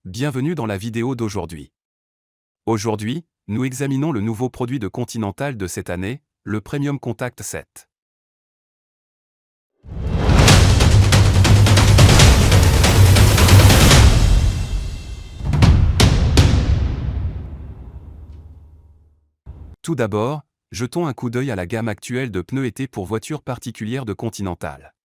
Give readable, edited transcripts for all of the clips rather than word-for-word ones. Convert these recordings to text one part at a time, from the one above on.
Bienvenue dans la vidéo d'aujourd'hui. Aujourd'hui, nous examinons le nouveau produit de Continental de cette année, le Premium Contact 7. Tout d'abord, jetons un coup d'œil à la gamme actuelle de pneus été pour voitures particulières de Continental.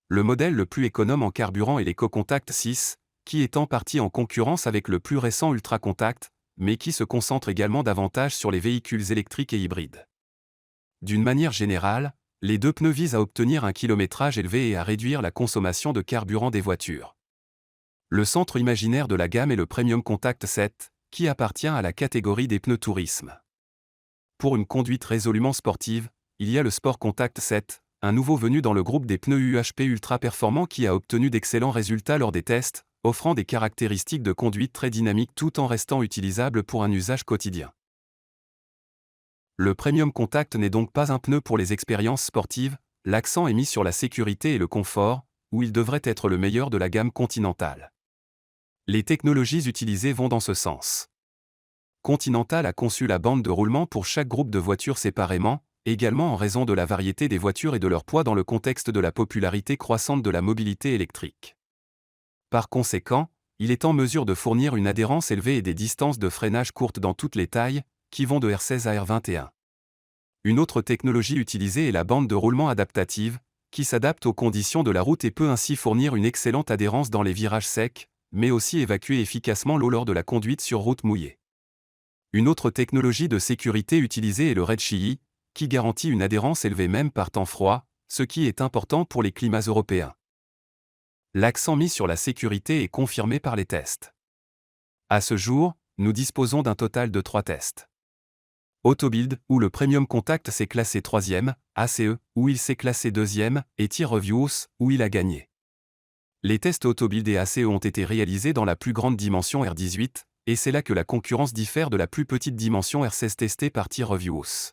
Le modèle le plus économe en carburant est l'EcoContact 6, qui est en partie en concurrence avec le plus récent Ultra Contact, mais qui se concentre également davantage sur les véhicules électriques et hybrides. D'une manière générale, les deux pneus visent à obtenir un kilométrage élevé et à réduire la consommation de carburant des voitures. Le centre imaginaire de la gamme est le Premium Contact 7, qui appartient à la catégorie des pneus tourisme. Pour une conduite résolument sportive, il y a le Sport Contact 7, un nouveau venu dans le groupe des pneus UHP ultra performants qui a obtenu d'excellents résultats lors des tests, offrant des caractéristiques de conduite très dynamiques tout en restant utilisable pour un usage quotidien. Le Premium Contact n'est donc pas un pneu pour les expériences sportives, l'accent est mis sur la sécurité et le confort, où il devrait être le meilleur de la gamme Continental. Les technologies utilisées vont dans ce sens. Continental a conçu la bande de roulement pour chaque groupe de voitures séparément, également en raison de la variété des voitures et de leur poids dans le contexte de la popularité croissante de la mobilité électrique. Par conséquent, il est en mesure de fournir une adhérence élevée et des distances de freinage courtes dans toutes les tailles, qui vont de R16 à R21. Une autre technologie utilisée est la bande de roulement adaptative, qui s'adapte aux conditions de la route et peut ainsi fournir une excellente adhérence dans les virages secs, mais aussi évacuer efficacement l'eau lors de la conduite sur route mouillée. Une autre technologie de sécurité utilisée est le RedChili, qui garantit une adhérence élevée même par temps froid, ce qui est important pour les climats européens. L'accent mis sur la sécurité est confirmé par les tests. À ce jour, nous disposons d'un total de 3 tests. Autobild, où le Premium Contact s'est classé 3e, ACE, où il s'est classé 2e, et Tier Reviews, où il a gagné. Les tests Autobild et ACE ont été réalisés dans la plus grande dimension R18, et c'est là que la concurrence diffère de la plus petite dimension R16 testée par Tier Reviews.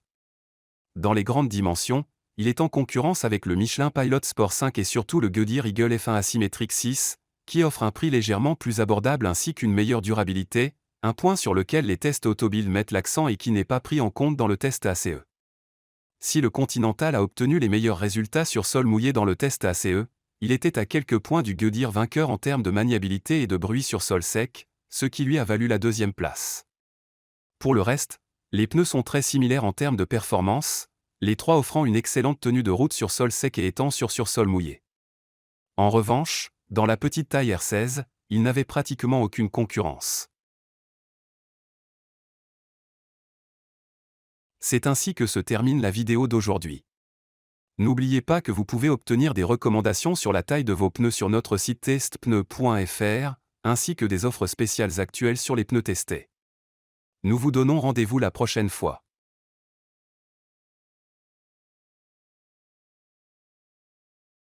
Dans les grandes dimensions, il est en concurrence avec le Michelin Pilot Sport 5 et surtout le Goodyear Eagle F1 Asymmetric 6, qui offre un prix légèrement plus abordable ainsi qu'une meilleure durabilité, un point sur lequel les tests Autobild mettent l'accent et qui n'est pas pris en compte dans le test ACE. Si le Continental a obtenu les meilleurs résultats sur sol mouillé dans le test ACE, il était à quelques points du Goodyear vainqueur en termes de maniabilité et de bruit sur sol sec, ce qui lui a valu la 2e place. Pour le reste, les pneus sont très similaires en termes de performance, les trois offrant une excellente tenue de route sur sol sec et étant sur sol mouillé. En revanche, dans la petite taille R16, il n'avait pratiquement aucune concurrence. C'est ainsi que se termine la vidéo d'aujourd'hui. N'oubliez pas que vous pouvez obtenir des recommandations sur la taille de vos pneus sur notre site testpneu.fr, ainsi que des offres spéciales actuelles sur les pneus testés. Nous vous donnons rendez-vous la prochaine fois.